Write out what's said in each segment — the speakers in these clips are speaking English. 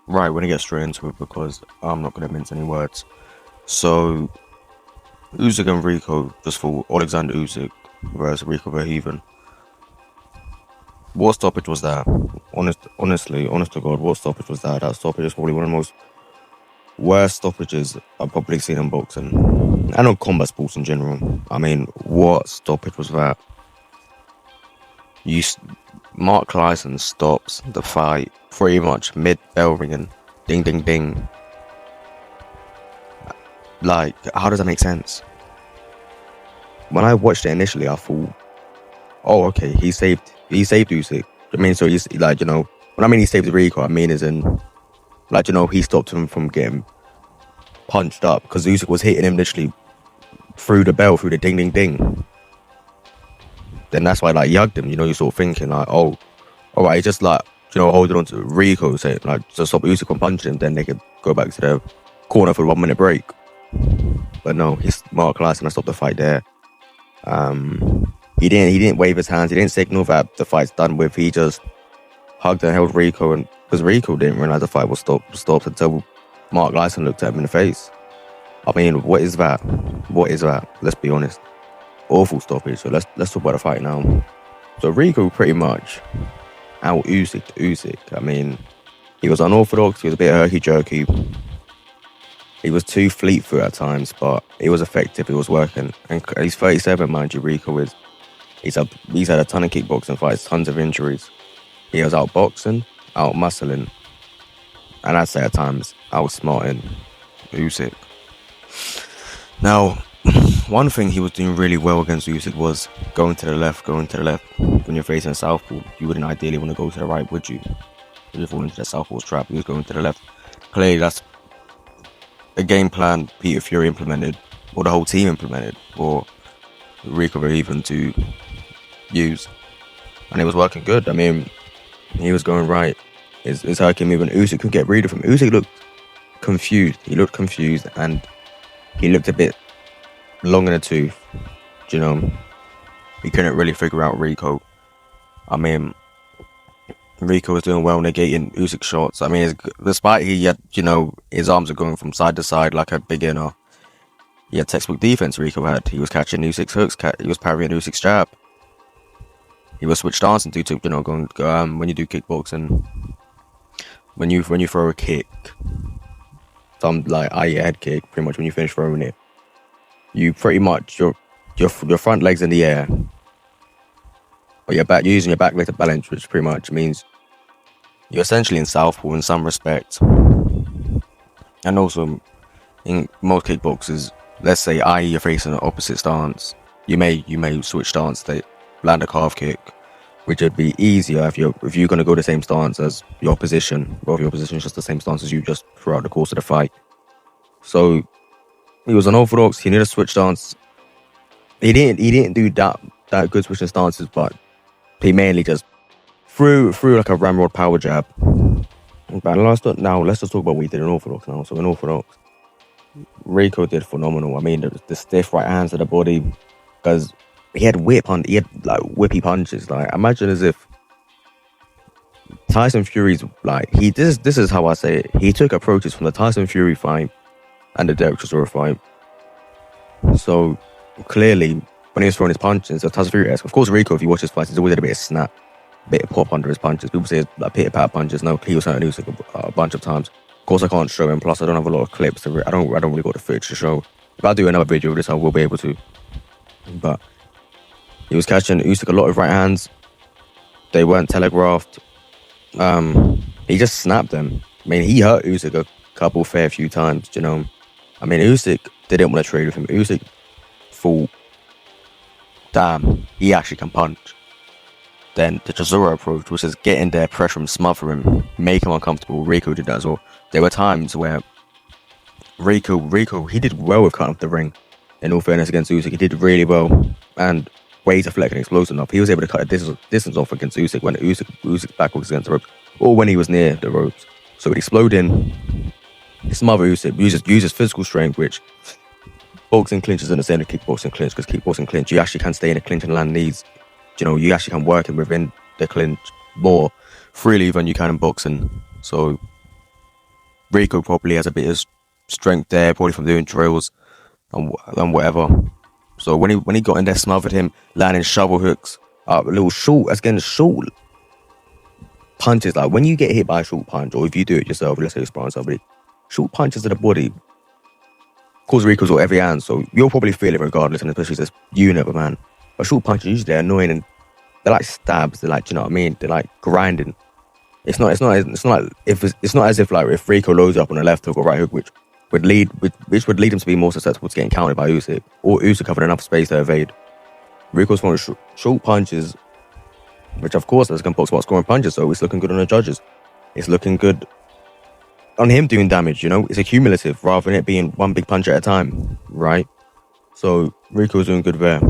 Right, we're gonna get straight into it because I'm not gonna mince any words. So, Usyk and Rico, just for Alexander Usyk versus Rico Verhoeven. What stoppage was that? Honest to God, what stoppage was that? That stoppage is probably one of the most worst stoppages I've probably seen in boxing and on combat sports in general. I mean, what stoppage was that? You, Mark Lyson stops the fight pretty much mid bell ringing, ding ding ding. Like, how does that make sense? When I watched it initially, I thought, oh, okay, he saved Usyk. I mean, so he's like, when I mean he saved Rico, I mean as in, like, he stopped him from getting punched up because Usyk was hitting him literally through the bell, through the ding ding ding. Then that's why, like, he hugged him. You're sort of thinking like, oh, all right, he's just like, holding on to Rico, say like, to stop Usyk from punching him. Then they could go back to the corner for a 1 minute break. But no, he's Mark Lyson. I stopped the fight there. He didn't wave his hands. He didn't signal that the fight's done with. He just hugged and held Rico, and because Rico didn't realize the fight was stopped until Mark Lyson looked at him in the face. I mean, what is that? What is that? Let's be honest. Awful stoppage. So let's talk about the fight now. So Rico pretty much out Usyk to Usyk. I mean, he was unorthodox. He was a bit herky jerky. He was too fleet-footed at times, but he was effective. He was working. And he's 37, mind you. Rico is. He's had a ton of kickboxing fights, tons of injuries. He was out boxing, out muscling, and I'd say at times outsmarting Usyk. Now, one thing he was doing really well against Usyk was going to the left. When you're facing a southpaw, you wouldn't ideally want to go to the right, would you? You fall into the southpaw's trap. He was going to the left. Clearly, that's a game plan Peter Fury implemented, or the whole team implemented, or Rico Verhoeven to use, and it was working good. I mean, he was going right. His hurricane movement. Usyk couldn't get rid of him. Usyk looked confused. He looked confused, and he looked a bit long in the tooth. He couldn't really figure out Rico. I mean, Rico was doing well negating Usyk's shots. I mean, despite he had, his arms are going from side to side like a beginner. He had textbook defense. Rico had. He was catching Usyk's hooks. He was parrying Usyk's jab. He was switch dancing to going when you do kickboxing. When you throw a kick, some like head kick, pretty much when you finish throwing it, you pretty much your front legs in the air, but you're using your back leg to balance, which pretty much means you're essentially in southpaw in some respects. And also, in most kickboxers, let's say you're facing an opposite stance, you may switch stance to land a calf kick, which would be easier if you're going to go the same stance as your opposition, or if your opposition is just the same stance as you just throughout the course of the fight. So he was unorthodox. He needed a switch stance. He didn't do that good switching stances, but he mainly just threw like a ramrod power jab. But let's just talk about what he did in orthodox now. So in orthodox, Rico did phenomenal. I mean, the stiff right hands to the body, because he had like whippy punches. Like, imagine as if Tyson Fury's like this is how I say it. He took approaches from the Tyson Fury fight and the Derek Chisora fight. So clearly, when he was throwing his punches, so Tyson Fury-esque. Of course, Rico, if you watch his fights, he's always had a bit of snap, a bit of pop under his punches. People say it's like pitter-patter punches. No, he was hurting Usyk a bunch of times. Of course, I can't show him. Plus, I don't have a lot of clips. I don't really got the footage to show. If I do another video of this, I will be able to. But he was catching Usyk a lot of right hands. They weren't telegraphed. He just snapped them. I mean, he hurt Usyk a fair few times, I mean, Usyk didn't want to trade with him. Usyk thought, damn, he actually can punch. Then the Chisora approach, which is get in there, pressure him, smother him, make him uncomfortable. Rico did that as well. There were times where Rico, he did well with cutting off the ring. In all fairness, against Usyk, he did really well. And ways of flexion explosive enough. He was able to cut a distance off against Usyk when Usyk's back was against the ropes, or when he was near the ropes. So he'd explode in, smother Usyk, uses physical strength, which boxing clinch isn't the same as kickboxing clinch, because kickboxing clinch, you actually can stay in a clinch and land knees. You actually can work within the clinch more freely than you can in boxing. So Rico probably has a bit of strength there, probably from doing drills and whatever. So when he got in there, smothered him, landing shovel hooks, little short, again, short punches. Like when you get hit by a short punch, or if you do it yourself, let's say you're sparring somebody, short punches to the body cause Rico's or every hand. So you'll probably feel it regardless, and especially this unit of a man. But short punches usually they're annoying and they're like stabs. They're like, do you know what I mean? They're like grinding. It's not as if like if Rico loads up on a left hook or right hook, which would lead him to be more susceptible to getting countered by Usyk, or Usyk having enough space to evade. Rico's throwing short punches, which of course is going to box while scoring punches, so it's looking good on the judges. It's looking good on him doing damage, you know? It's accumulative rather than it being one big punch at a time, right? So Rico's doing good there.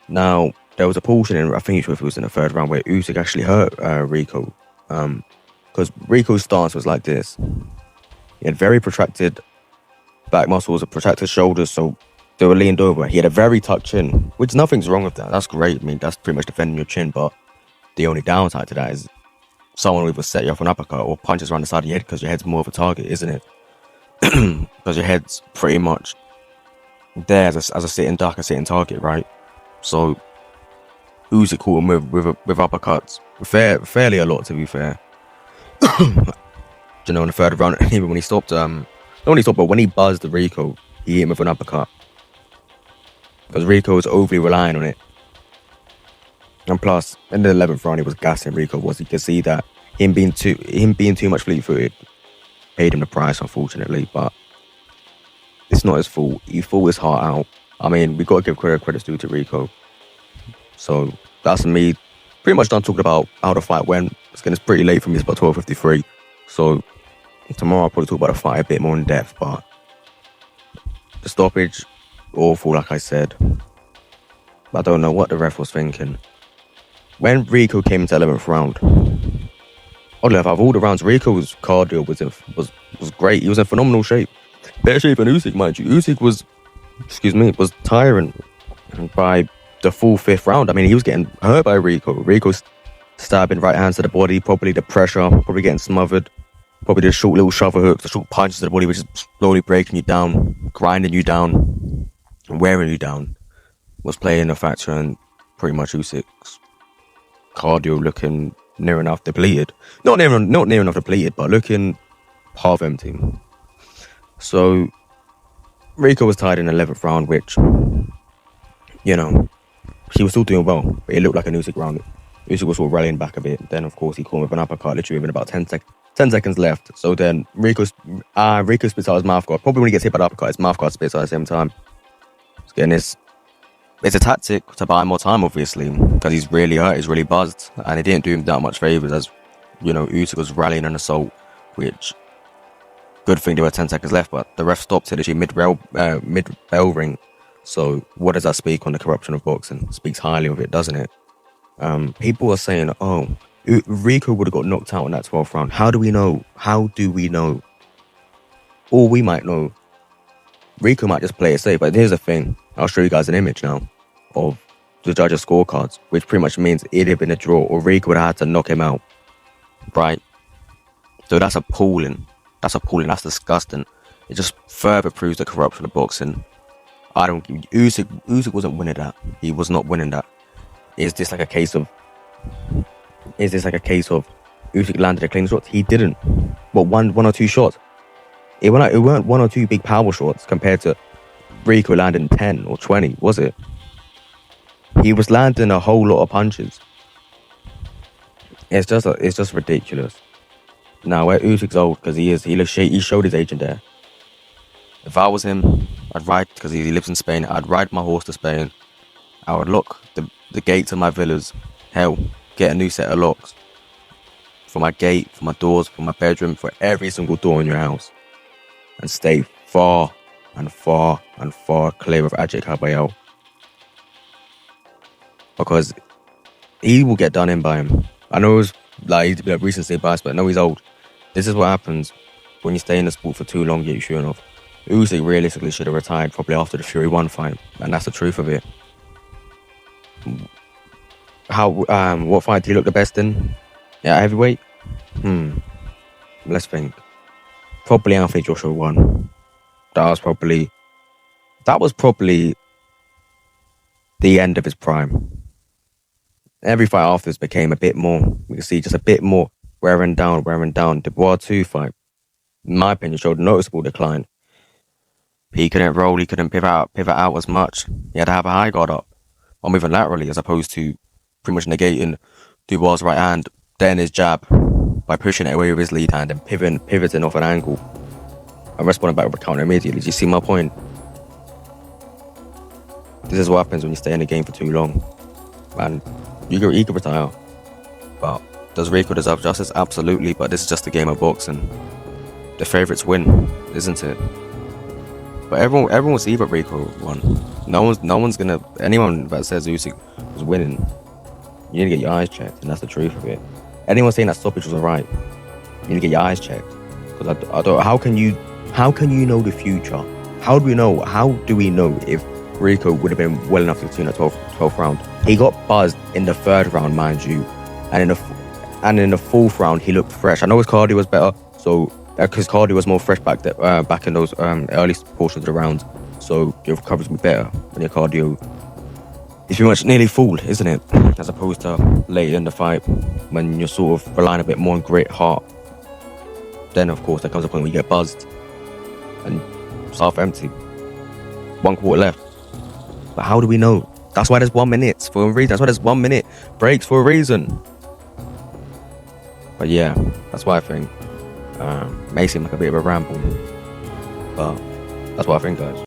Now, there was a portion in, I think it was in the third round, where Usyk actually hurt Rico. Because Rico's stance was like this. He had very protracted back muscles, protracted shoulders, so they were leaned over. He had a very tucked chin, which nothing's wrong with that. That's great. I mean, that's pretty much defending your chin, but the only downside to that is someone will either set you off an uppercut or punches around the side of your head because your head's more of a target, isn't it? Because your head's pretty much there as a sitting duck, a sitting target, right? So Usyk caught him with uppercuts, fairly a lot, to be fair. You know, in the third round, even when he stopped, not when he stopped, but when he buzzed the Rico, he hit him with an uppercut. Because Rico was overly relying on it. And plus, in the 11th round, he was gassing Rico. You could see that him being too much fleet-footed paid him the price, unfortunately. But it's not his fault. He fought his heart out. I mean, we got to give credit's due to Rico. So that's me pretty much done talking about how the fight went. It's pretty late for me. It's about 12:53. So tomorrow I'll probably talk about the fight a bit more in depth. But the stoppage, awful, like I said. I don't know what the ref was thinking. When Rico came into the 11th round, oddly enough, out of all the rounds, Rico's cardio was great. He was in phenomenal shape. Better shape than Usyk, mind you. Usyk was tiring by the full 5th round. I mean, he was getting hurt by Rico. Rico's stabbing right hands to the body, probably the pressure, probably getting smothered, probably the short little shovel hooks, the short punches to the body, which is slowly breaking you down, grinding you down, wearing you down, was playing a factor in pretty much Usyk's cardio looking near enough depleted. Not near enough depleted, but looking half empty. So Rico was tied in the 11th round, which, you know, he was still doing well, but it looked like an Usyk round. Usyk was sort of rallying back a bit. Then, of course, he caught him with an uppercut, literally within about 10 seconds left. So then Rico spits out his mouth guard. Probably when he gets hit by the uppercut, his mouth guard spits out at the same time. Again, it's a tactic to buy more time, obviously, because he's really hurt, he's really buzzed, and it didn't do him that much favours, as, you know, Usyk was rallying an assault, which, good thing there were 10 seconds left, but the ref stopped it actually mid-bell ring. So what does that speak on the corruption of boxing? It speaks highly of it, doesn't it? People are saying, oh, Rico would have got knocked out in that 12th round. How do we know? Or we might know. Rico might just play it safe, but here's the thing. I'll show you guys an image now of the judges' scorecards, which pretty much means it'd have been a draw, or Rico would have had to knock him out, right? So that's appalling. That's disgusting. It just further proves the corruption of boxing. Usyk wasn't winning that. He was not winning that. Is this like a case of Usyk landed a clean shot? He didn't. But one or two shots. It weren't one or two big power shots compared to Rico landing 10 or 20, was it? He was landing a whole lot of punches. It's just ridiculous. Now, where Usyk's old, because he showed his age in there. If I was him, I'd ride, because he lives in Spain, I'd ride my horse to Spain. I would lock the gates of my villas. Hell, get a new set of locks. For my gate, for my doors, for my bedroom, for every single door in your house. And stay far and far and far clear of Ajay Caballero. Because he will get done in by him. I know he's a bit of recency bias, but I know he's old. This is what happens when you stay in the sport for too long, you get shooting off. Usyk realistically should have retired probably after the Fury 1 fight, and that's the truth of it. What fight did he look the best in? Yeah, heavyweight? Let's think. probably Anthony Joshua won. That was probably the end of his prime. Every fight after this became a bit more. We can see just a bit more wearing down. Dubois 2 fight, in my opinion, showed noticeable decline. He couldn't roll, he couldn't pivot out as much. He had to have a high guard up, or moving laterally, as opposed to pretty much negating Dubois' right hand, then his jab, by pushing it away with his lead hand and pivoting off an angle and responding back with a counter immediately. Do you see my point? This is what happens when you stay in the game for too long. And you can retire. But does Rico deserve justice? Absolutely, but this is just a game of boxing. The favourites win, isn't it? But everyone will see that Rico won. No one's gonna. Anyone that says Usyk was winning, you need to get your eyes checked, and that's the truth of it. Anyone saying that stoppage was alright, you need to get your eyes checked. Because I don't. How can you know the future? How do we know if Rico would have been well enough to tune at 12th round? He got buzzed in the 3rd round, mind you, and in the 4th round he looked fresh. I know his cardio was better, so his cardio was more fresh back in those early portions of the round, so your recovery will be better when your cardio is pretty much nearly full, isn't it? As opposed to later in the fight when you're sort of relying a bit more on grit, heart. Then of course there comes a point where you get buzzed and it's half empty. 1 quarter left. But how do we know? That's why there's 1 minute for a reason. That's why there's 1 minute breaks for a reason. But yeah, that's why I think may seem like a bit of a ramble, but that's what I think, guys.